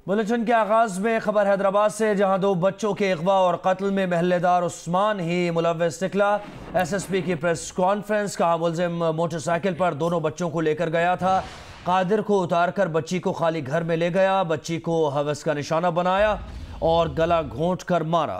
Bulletin के आगाज में खबर हैदराबाद से, जहां दो बच्चों के अगवा और कत्ल में महल्लेदार उस्मान ही मुलव्विस निकला। एसएसपी की प्रेस कॉन्फ्रेंस। कहा मुलजिम मोटरसाइकिल पर दोनों बच्चों को लेकर गया था। कादिर को उतारकर बच्ची को खाली घर में ले गया। बच्ची को हवस का निशाना बनाया और गला घोंट कर मारा।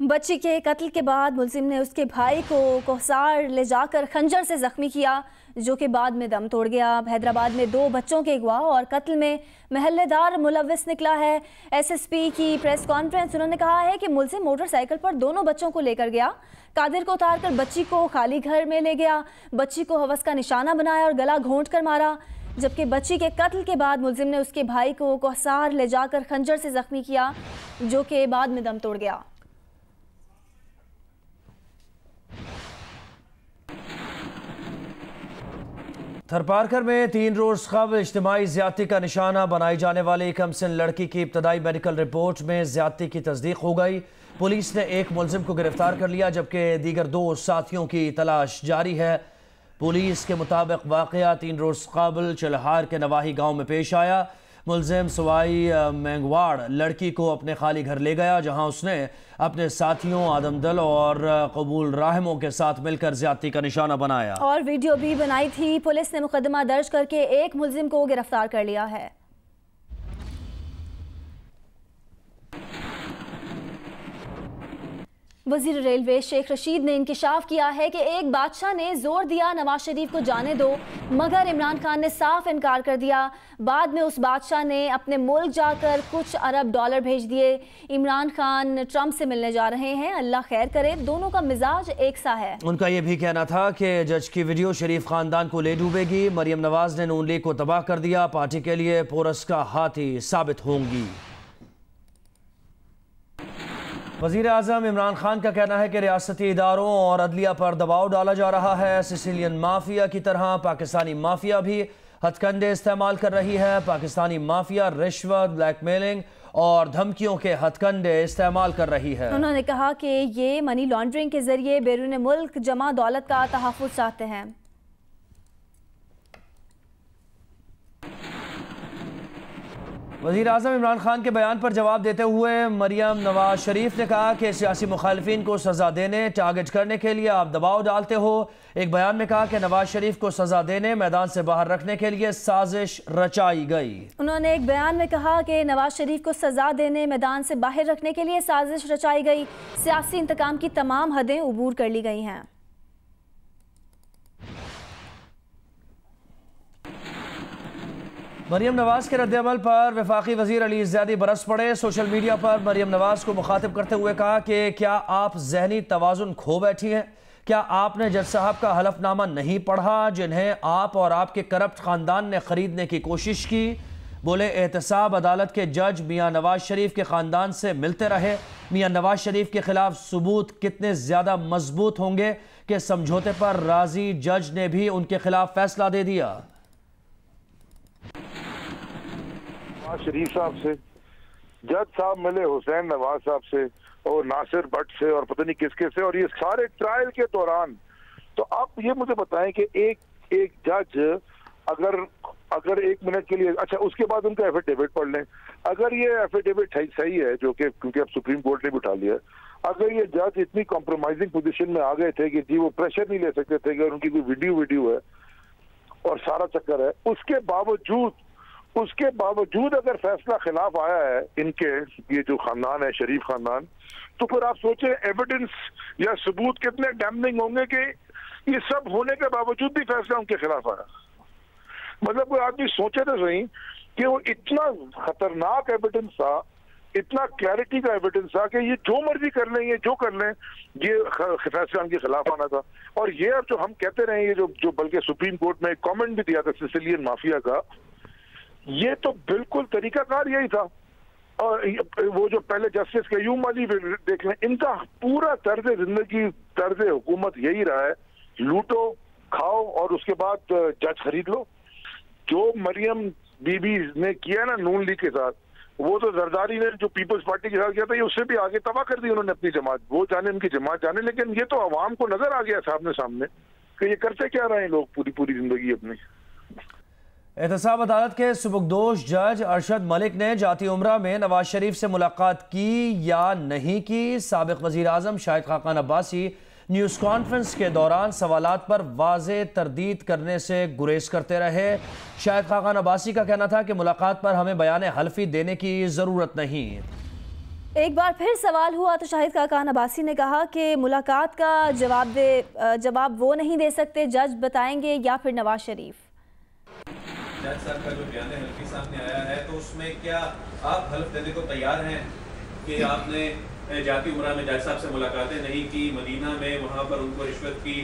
बच्ची के कत्ल के बाद मुलजिम ने उसके भाई को कोहसार ले जाकर खंजर से जख्मी किया, जो कि बाद में दम तोड़ गया। हैदराबाद में दो बच्चों के अगवा और कत्ल में महल्लेदार मुलव्विस निकला है। एसएसपी की प्रेस कॉन्फ्रेंस। उन्होंने कहा है कि मुलजिम मोटरसाइकिल पर दोनों बच्चों को लेकर गया। कादिर को उतारकर बच्ची को खाली घर में ले गया। बच्ची को हवस का निशाना बनाया और गला घोंट कर मारा। जबकि बच्ची के कत्ल के बाद मुलजिम ने उसके भाई को कोहसार ले जाकर खंजर से जख्मी किया, जो कि बाद में दम तोड़ गया। थरपारकर में 3 रोज कबल इज्तिमाई ज्यादती का निशाना बनाई जाने वाली कमसिन लड़की की इब्तदाई मेडिकल रिपोर्ट में ज्यादती की तस्दीक हो गई। पुलिस ने एक मुलजिम को गिरफ्तार कर लिया, जबकि दीगर 2 साथियों की तलाश जारी है। पुलिस के मुताबिक वाकया 3 रोज कबल चलहार के नवाही गांव में पेश आया। मुलजिम सवाई मैंगवाड़ लड़की को अपने खाली घर ले गया, जहां उसने अपने साथियों आदमदल और कबूल राहमों के साथ मिलकर ज्यादती का निशाना बनाया और वीडियो भी बनाई थी। पुलिस ने मुकदमा दर्ज करके एक मुलजिम को गिरफ्तार कर लिया है। वजीर रेलवे शेख रशीद ने इंकिशाफ किया है कि एक बादशाह ने जोर दिया नवाज शरीफ को जाने दो, मगर इमरान खान ने साफ इनकार कर दिया। बाद में उस बादशाह ने अपने मुल्क जाकर कुछ अरब डॉलर भेज दिए। इमरान खान ट्रंप से मिलने जा रहे हैं, अल्लाह खैर करे। दोनों का मिजाज एक सा है। उनका यह भी कहना था कि जज की वीडियो शरीफ खानदान को ले डूबेगी। मरियम नवाज ने नून लीग को तबाह कर दिया, पार्टी के लिए पोरस का हाथी साबित होंगी। वज़ीर आज़म इमरान खान का कहना है कि रियासती इदारों और अदलिया पर दबाव डाला जा रहा है। सिसिलियन माफिया की तरह पाकिस्तानी माफिया भी हथकंडे इस्तेमाल कर रही है। पाकिस्तानी माफिया रिश्वत, ब्लैकमेलिंग और धमकियों के हथकंडे इस्तेमाल कर रही है। उन्होंने कहा कि ये मनी लॉन्ड्रिंग के जरिए बैरून मुल्क जमा दौलत का तहफ़्फ़ुज़ चाहते हैं। वज़ीर आज़म इमरान खान के बयान पर जवाब देते हुए मरियम नवाज शरीफ ने कहा कि सियासी मुखालिफिन को सज़ा देने, टारगेट करने के लिए आप दबाव डालते हो। एक बयान में कहा कि नवाज शरीफ को सज़ा देने, मैदान से बाहर रखने के लिए साजिश रचाई गई। उन्होंने एक बयान में कहा कि नवाज शरीफ को सज़ा देने, मैदान से बाहर रखने के लिए साजिश रचाई गई। सियासी इंतकाम की तमाम हदें उबूर कर ली गई हैं। मरियम नवाज के रद्द-ए-अमल पर वफाकी वजीर अली ज़ैदी बरस पड़े। सोशल मीडिया पर मरियम नवाज को मुखातिब करते हुए कहा कि क्या आप जहनी तवाज़ुन खो बैठी हैं? क्या आपने जज साहब का हलफनामा नहीं पढ़ा, जिन्हें आप और आपके करप्ट ख़ानदान ने ख़रीदने की कोशिश की? बोले एहतसाब अदालत के जज मियाँ नवाज शरीफ के ख़ानदान से मिलते रहे। मियाँ नवाज शरीफ के खिलाफ सबूत कितने ज़्यादा मजबूत होंगे कि समझौते पर राजी जज ने भी उनके खिलाफ फैसला दे दिया। शरीफ साहब से जज साहब मिले, हुसैन नवाज साहब से और नासिर भट्ट से और पता नहीं किसके से, और ये सारे ट्रायल के दौरान। तो आप ये मुझे बताएं कि एक जज अगर 1 मिनट के लिए, अच्छा उसके बाद उनका एफिडेविट पढ़ लें। अगर ये एफिडेविट सही है, जो कि क्योंकि अब सुप्रीम कोर्ट ने भी उठा लिया, अगर ये जज इतनी कॉम्प्रोमाइजिंग पोजीशन में आ गए थे कि जी वो प्रेशर नहीं ले सकते थे कि उनकी कोई वीडियो है और सारा चक्कर है, उसके बावजूद अगर फैसला खिलाफ आया है इनके, ये जो खानदान है शरीफ खानदान, तो फिर आप सोचे एविडेंस या सबूत कितने डैम्निंग होंगे कि ये सब होने के बावजूद भी फैसला उनके खिलाफ आया। मतलब कोई आदमी सोचे तो सही कि वो इतना खतरनाक एविडेंस था, इतना क्लैरिटी का एविडेंस था कि ये जो मर्जी कर लें, ये जो कर लें, ये फैसला उनके खिलाफ आना था। और ये अब जो हम कहते रहे, ये जो बल्कि सुप्रीम कोर्ट में एक कॉमेंट भी दिया था सिसिलियन माफिया का, ये तो बिल्कुल तरीकाकार यही था। और वो जो पहले जस्टिस कयूम अली देख लें, इनका पूरा तर्ज जिंदगी, तर्ज हुकूमत यही रहा है, लूटो खाओ और उसके बाद जज खरीद लो। जो मरियम बीबी ने किया ना नून लीग के साथ, वो तो जरदारी ने जो पीपल्स पार्टी के साथ किया था, ये उससे भी आगे तबाह कर दी उन्होंने अपनी जमात। वो जाने उनकी जमात जाने, लेकिन ये तो अवाम को नजर आ गया सामने कि ये करते क्या रहे हैं लोग पूरी जिंदगी अपनी। एहतसाब अदालत के सुबुकदोश जज अरशद मलिक ने जाती उम्रा में नवाज शरीफ से मुलाकात की या नहीं की। साबिक वजीर आजम शाहिद खाकान अब्बासी न्यूज़ कॉन्फ्रेंस के दौरान सवालात पर वाज़े तरदीद करने से गुरेज करते रहे। शाहिद खाकान अब्बासी का कहना था कि मुलाकात पर हमें बयान हल्फी देने की ज़रूरत नहीं। एक बार फिर सवाल हुआ तो शाहिद खाकान अब्बासी ने कहा कि मुलाकात का जवाब वो नहीं दे सकते, जज बताएंगे या फिर नवाज शरीफ। जज साहब का जो बयान हल्फी सामने आया है तो उसमें क्या आप हल्फ देने को तैयार हैं कि आपने जाती उम्रा में जज साहब से मुलाकातें नहीं की, मदीना में वहाँ पर उनको रिश्वत की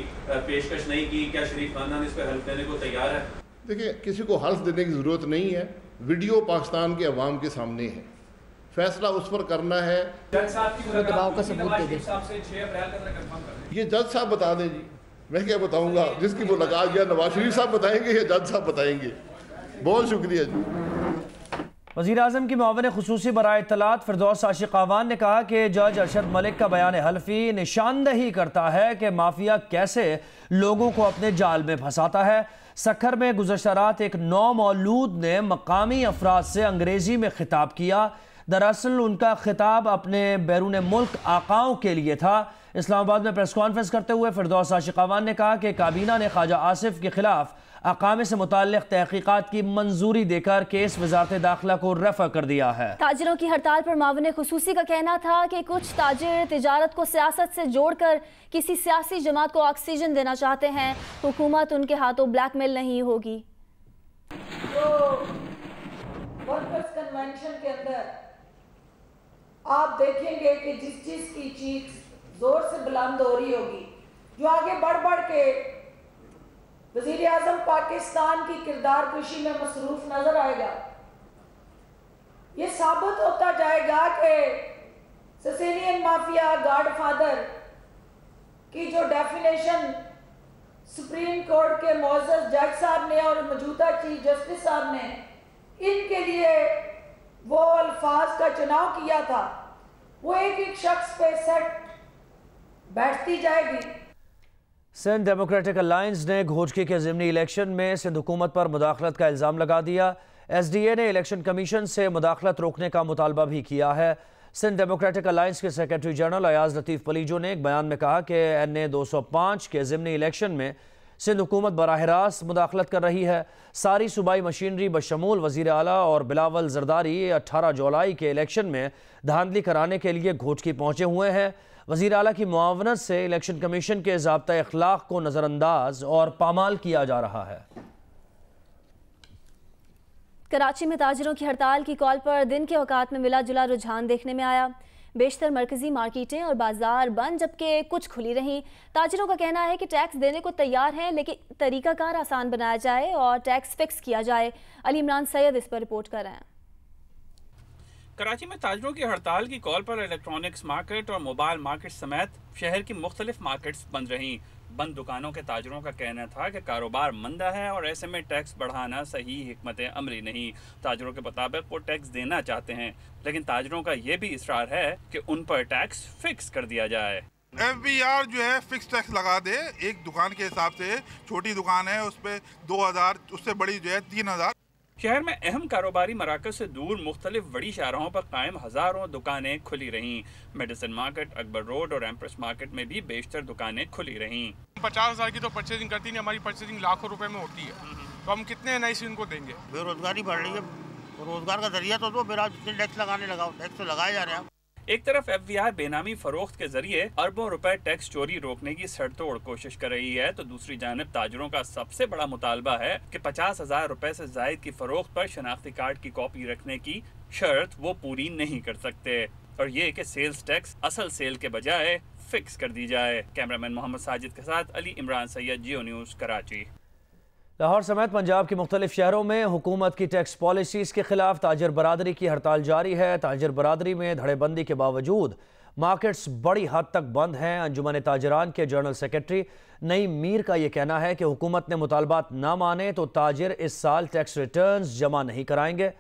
पेशकश नहीं की, क्या शरीफ खानदान इस पर हल्फ देने को तैयार है? देखिए, किसी को हल्फ देने की ज़रूरत नहीं है। वीडियो पाकिस्तान के अवाम के सामने है, फैसला उस पर करना है। जज साहब की दबाव का सबूत दे दें। साहब से 6 अप्रैल का कंफर्म कर दें। ये जज साहब बता दें जी, मैं क्या बताऊंगा। जिसकी मुलाकात या नवाज शरीफ साहब बताएंगे या जज साहब बताएंगे। बहुत शुक्रिया जी। वज़ीर आज़म की मुआविन खुसूसी बराए इत्तलात फिरदौस आशिक़ावान ने कहा कि जज अरशद मलिक का बयान हल्फी निशानदही करता है कि माफिया कैसे लोगों को अपने जाल में फंसाता है। सखर में गुज़श्ता रात एक नौमौलूद ने मकामी अफराद से अंग्रेज़ी में खिताब किया। दरअसल उनका खिताब अपने बैरून मुल्क आकाओं के लिए था। इस्लामाबाद में प्रेस कॉन्फ्रेंस करते हुए फिरदौस आशिक़ावान ने कहा कि काबीना ने ख्वाजा आसिफ के खिलाफ अकामे से मुताल्लिक़ तहक़ीक़ात की मंजूरी देकर केस वज़ारत दाखिला को रफ़ा कर दिया है। ताजिरों की हड़ताल पर मावने खुसूसी का कहना था कि कुछ ताजिर तिजारत को सियासत से जोड़कर किसी सियासी जमात को ऑक्सीजन देना चाहते हैं। हुकूमत उनके हाथों ब्लैकमेल नहीं होगी। तो वर्कर्स कन्वेंशन के अंदर आप देखेंगे कि जिस चीज की चीख जोर से बुलंद हो रही होगी, जो आगे बढ़ बढ़ के वजीर आजम पाकिस्तान की किरदार कशी में मसरूफ नजर आएगा। ये साबित होता जाएगा कि सिसिलियन माफिया गॉडफादर की जो डेफिनेशन सुप्रीम कोर्ट के मोअज़्ज़ज़ जज साहब ने और मौजूदा चीफ जस्टिस साहब ने इनके लिए वो अल्फाज का चुनाव किया था, वो एक एक शख्स पे सेट बैठती जाएगी। सिंध डेमोक्रेटिक अलायंस ने घोटकी के ज़िमनी इलेक्शन में सिंध हुकूमत पर मुदाखलत का इल्ज़ाम लगा दिया। SDA ने इलेक्शन कमीशन से मुदाखलत रोकने का मुतालबा भी किया है। सिंध डेमोक्रेटिक अलायंस के सेक्रेटरी जनरल अयाज लतीफ़ पलीजो ने एक बयान में कहा कि NA 205 के ज़िमनी इलेक्शन में सिंध हुकूमत बराह रास्त मुदाखलत कर रही है। सारी सूबाई मशीनरी बशमूल वज़ीर आला और बिलावल जरदारी 18 जुलाई के इलेक्शन में धांधली कराने के लिए घोटकी पहुँचे हुए हैं। वज़ीर आला की मुआवनत से इलेक्शन कमीशन के ज़ाब्ता अखलाक को नज़रअंदाज और पामाल किया जा रहा है। कराची में ताजिरों की हड़ताल की कॉल पर दिन के औकात में मिला जुला रुझान देखने में आया। बेशतर मरकजी मार्केटें और बाजार बंद, जबकि कुछ खुली रहीं। ताजिरों का कहना है कि टैक्स देने को तैयार हैं, लेकिन तरीकाकार आसान बनाया जाए और टैक्स फिक्स किया जाए। अली इमरान सैयद इस पर रिपोर्ट कर रहे हैं। कराची में ताजिरों की हड़ताल की कॉल पर इलेक्ट्रॉनिक्स मार्केट और मोबाइल मार्केट समेत शहर की मुख्तलिफ मार्केट्स बंद रहीं। बंद दुकानों के ताजिरों का कहना था कि कारोबार मंदा है और ऐसे में टैक्स बढ़ाना सही हिकमत अमली नहीं। ताजिरों के मुताबिक वो टैक्स देना चाहते हैं, लेकिन ताजिरों का ये भी इसरार है कि उन पर टैक्स फिक्स कर दिया जाए। FBR जो है फिक्स टैक्स लगा दे एक दुकान के हिसाब से। छोटी दुकान है उस पर 2000, उससे बड़ी जो है 3000। शहर में अहम कारोबारी मराकज से दूर मुख्तलिफ बड़ी शाहराहों पर कायम हज़ारों दुकानें खुली रहीं। मेडिसिन मार्केट, अकबर रोड और एम्प्रेस मार्केट में भी बेशतर दुकानें खुली रहीं। 50,000 की तो परचेजिंग करती नहीं, हमारी परचेजिंग लाखों रुपए में होती है, तो हम कितने NIC उनको देंगे? बेरोजगारी बढ़ रही है, रोजगार का जरिया तो दो, फिर आप टैक्स लगाने लगाओ, टैक्स तो लगाए जा रहे हैं। एक तरफ FBR बेनामी फरोख्त के जरिए अरबों रुपए टैक्स चोरी रोकने की सड़तोड़ कोशिश कर रही है, तो दूसरी जानिब ताजिरों का सबसे बड़ा मुतालबा है कि 50,000 रुपए से जायद की फरोख्त पर शनाख्ती कार्ड की कॉपी रखने की शर्त वो पूरी नहीं कर सकते, और ये कि सेल्स टैक्स असल सेल के बजाय फिक्स कर दी जाए। कैमरामैन मोहम्मद साजिद के साथ अली इमरान सैयद, जियो न्यूज़, कराची। लाहौर समेत पंजाब के मुख्तलिफ शहरों में हुकूमत की टैक्स पॉलिसीज़ के खिलाफ ताजिर बरादरी की हड़ताल जारी है। ताजिर बरादरी में धड़ेबंदी के बावजूद मार्केट्स बड़ी हद तक बंद हैं। अंजुमन ताजिरान के जनरल सेक्रेटरी नईम मीर का यह कहना है कि हुकूमत ने मुतालबात न माने तो ताजिर इस साल टैक्स रिटर्न्स जमा नहीं कराएंगे।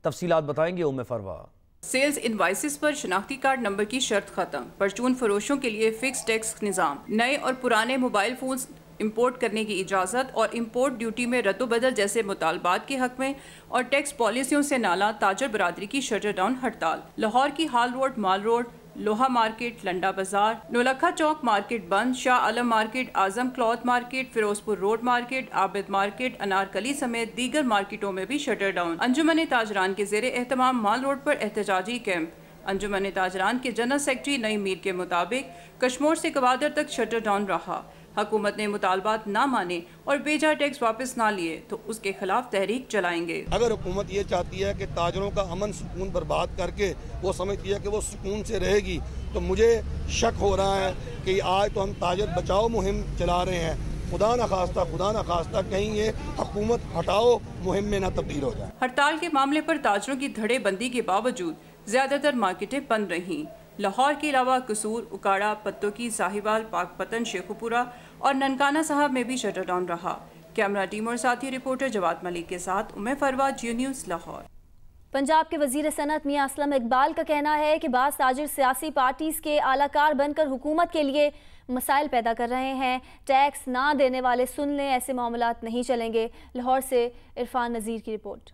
तफसीलात बताएंगे उम्मे फरवा। सेल्स इनवाइसेस पर शनाख्ती कार्ड नंबर की शर्त खत्म। परचून फरोशों के लिए फिक्स टैक्स निज़ाम। नए और पुराने मोबाइल फोन्स इंपोर्ट करने की इजाज़त और इंपोर्ट ड्यूटी में रद्दबदल जैसे मुतालबात के हक में और टैक्स पॉलिसियों से नाला ताजर बरादरी की शटर डाउन हड़ताल। लाहौर की हाल रोड, माल रोड, लोहा मार्केट, लंडा बाजार, नौलखा चौक मार्केट बंद, Shah Alam market, Azam cloth market, Ferozepur Road market, Abid market, Anarkali समेत दीगर मार्केटों में भी शटर डाउन। अंजुमन ताजरान के ज़ेरे एहतमाम माल रोड पर एहतजाजी कैंप। अंजुमन ताजरान के जनरल सेक्रेटरी नईम मीर के मुताबिक कश्मोर से गवादर तक शटर डाउन रहा। हुकूमत ने मुतालबात ना माने और बेजा टैक्स वापस ना लिए तो उसके खिलाफ तहरीक चलाएंगे। अगर हुकूमत ये चाहती है कि ताजरों का अमन सुकून बर्बाद करके वो समझती है कि वो सुकून से रहेगी, तो मुझे शक हो रहा है कि आज तो हम ताजर बचाओ मुहिम चला रहे हैं, खुदा न खास्ता कहीं ये हुकूमत हटाओ मुहिम में न तब्दील हो जाए। हड़ताल के मामले पर ताजरों की धड़ेबंदी के बावजूद ज्यादातर मार्केटें बंद रहीं। लाहौर के अलावा कसूर, उकाड़ा, पत्तोकी, साहिवाल, पाकपतन, शेखुपुरा और ननकाना साहब में भी शटर डाउन रहा। कैमरा टीम और साथी रिपोर्टर जवाद मलिक के साथ उम्मे फरवाद, जियो न्यूज़, लाहौर। पंजाब के वजीर सनत मियां असलम इकबाल का कहना है कि बाज़ ताजिर सियासी पार्टीज़ के आलाकार बनकर हुकूमत के लिए मसाइल पैदा कर रहे हैं। टैक्स ना देने वाले सुन लें, ऐसे मामलात नहीं चलेंगे। लाहौर से इरफान नज़ीर की रिपोर्ट।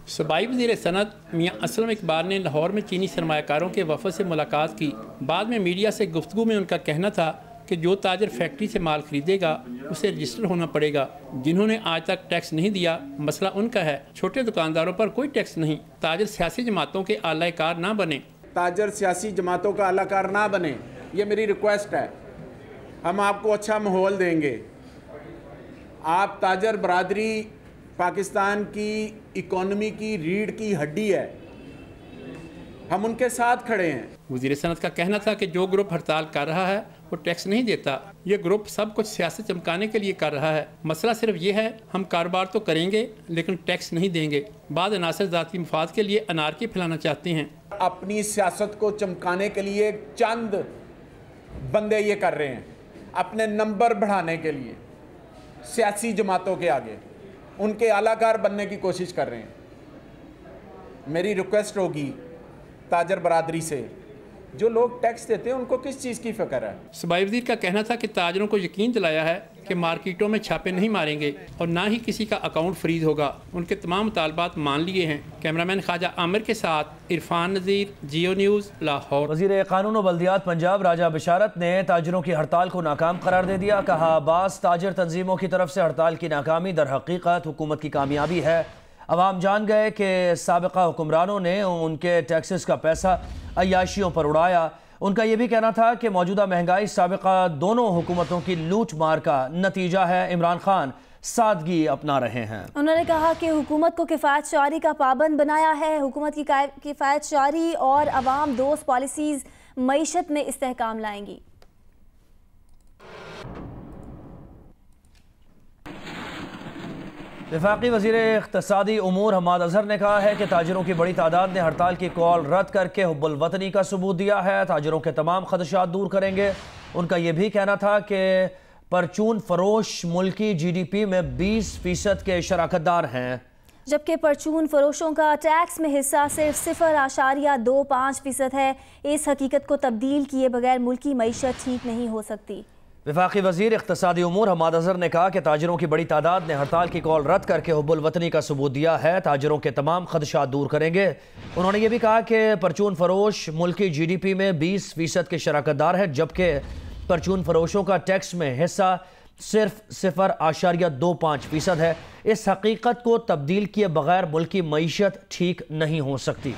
सूबाई वज़ीर सनत मियां असलम इकबाल ने लाहौर में चीनी सरमायाकारों के वफ़द से मुलाकात की। बाद में मीडिया से गुफ्तगू में उनका कहना था कि जो ताजर फैक्ट्री से माल खरीदेगा उसे रजिस्टर होना पड़ेगा। जिन्होंने आज तक टैक्स नहीं दिया, मसला उनका है, छोटे दुकानदारों पर कोई टैक्स नहीं। ताजर सियासी जमातों के आलाकार ना बने। ताजर सियासी जमातों का आलाकार ना बने, ये मेरी रिक्वेस्ट है। हम आपको अच्छा माहौल देंगे। आप ताजर बरादरी पाकिस्तान की इकोनॉमी की रीढ़ की हड्डी है, हम उनके साथ खड़े हैं। वज़ीर सनत का कहना था कि जो ग्रुप हड़ताल कर रहा है वो टैक्स नहीं देता। ये ग्रुप सब कुछ सियासत चमकाने के लिए कर रहा है। मसला सिर्फ ये है, हम कारोबार तो करेंगे लेकिन टैक्स नहीं देंगे। बाद अनासर ज़ाती मुफाद के लिए अनारकी फैलाना चाहते हैं। अपनी सियासत को चमकाने के लिए चंद बंदे ये कर रहे हैं, अपने नंबर बढ़ाने के लिए सियासी जमातों के आगे उनके आलाकार बनने की कोशिश कर रहे हैं। मेरी रिक्वेस्ट होगी ताजर बरादरी से, जो लोग टैक्स देते हैं उनको किस चीज़ की फ़िक्र है। सूबाई वज़ीर का कहना था कि ताजरों को यकीन दिलाया है कि मार्केटों में छापे नहीं मारेंगे और ना ही किसी का अकाउंट फ्रीज होगा। उनके तमाम मुतालबात मान लिए हैं। कैमरामैन ख्वाजा आमिर के साथ इरफान नज़ीर, जियो न्यूज़, लाहौर। वज़ीर कानून और बल्दियात पंजाब राजा बिशारत ने ताजरों की हड़ताल को नाकाम करार दे दिया। कहा, बास ताजर तंजीमों की तरफ से हड़ताल की नाकामी दर हकीकत हुकूमत की कामयाबी है। अवाम जान गए कि साबिका हुक्मरानों ने उनके टैक्सेस का पैसा अय्याशियों पर उड़ाया। उनका यह भी कहना था कि मौजूदा महंगाई साबिका दोनों हुकूमतों की लूट मार का नतीजा है। इमरान खान सादगी अपना रहे हैं। उन्होंने कहा कि हुकूमत को किफ़ायत शारी का पाबंद बनाया है। हुकूमत की किफ़ायत शारी और अवाम दोस्त पॉलिसीज़ मईशत में इस्तेहकाम लाएंगी। वफाकी वज़ीर इक़्तिसादी उमूर हम्माद अज़हर ने कहा है कि ताजरों की बड़ी तादाद ने हड़ताल की कॉल रद्द करके हुब्बुल वतनी का सबूत दिया है। ताजरों के तमाम खदशात दूर करेंगे। उनका यह भी कहना था कि परचून फरोश मुल्की GDP में 20% के शराकतदार हैं, जबकि परचून फरोशों का टैक्स में हिस्सा सिर्फ 0.25% है। इस हकीकत को तब्दील किए बगैर मुल्की मईशत ठीक नहीं हो सकती। वफाकी वज़ीर इक़्तिसादी उमूर हम्माद अज़हर ने कहा कि ताजरों की बड़ी तादाद ने हड़ताल की कॉल रद्द करके हुब्बुल वतनी का सबूत दिया है। ताजरों के तमाम खदशात दूर करेंगे। उन्होंने ये भी कहा कि परचून फरोश मुल्की GDP में 20% के शराकतदार है, जबकि परचून फरोशों का टैक्स में हिस्सा सिर्फ 0.25% है। इस हकीकत को तब्दील किए बगैर मुल्की मईशत ठीक नहीं हो सकती।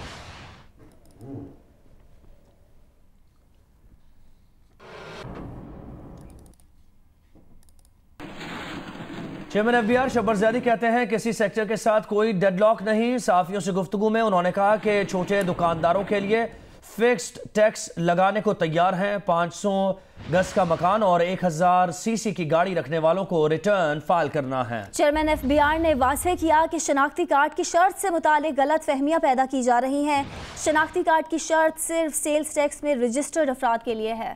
चेयरमैन FBR शब्बर ज़ैदी कहते हैं किसी सेक्टर के साथ कोई डेडलॉक नहीं। सहाफ़ियों से गुफ्तगू में उन्होंने कहा कि छोटे दुकानदारों के लिए फिक्स्ड टैक्स लगाने को तैयार हैं। 500 गज का मकान और 1000 CC की गाड़ी रखने वालों को रिटर्न फाइल करना है। चेयरमैन FBR ने वाज़ेह किया कि शनाख्ती कार्ड की शर्त से मुतालिक गलत फहमियाँ पैदा की जा रही हैं। शनाख्ती कार्ड की शर्त सिर्फ सेल्स टैक्स में रजिस्टर्ड अफराद के लिए है।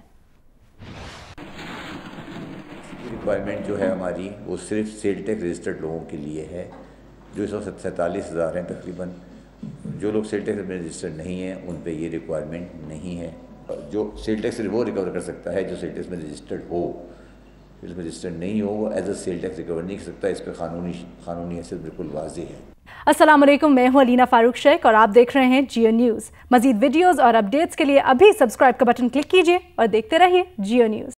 रिक्वायरमेंट जो है हमारी वो सिर्फ सेल टैक्स रजिस्टर्ड लोगों के लिए है, जो 147,000 हैं तकरीबन। जो लोग सेल टैक्स में रजिस्टर्ड नहीं हैं उन पे ये रिक्वायरमेंट नहीं है। जो सेल टैक्स वो रिकवर कर सकता है जो सेल टैक्स में रजिस्टर्ड हो। इसमें रजिस्टर्ड नहीं हो वो as a sale tax recover नहीं कर सकता। इस पर कानूनी हैसियत बिल्कुल वाज़ेह है। अस्सलाम वालेकुम, मैं हूं अलीना फारूक शेख और आप देख रहे हैं जियो न्यूज़। मजीद वीडियोस और अपडेट्स के लिए अभी सब्सक्राइब का बटन क्लिक कीजिए और देखते रहिए जियो न्यूज़।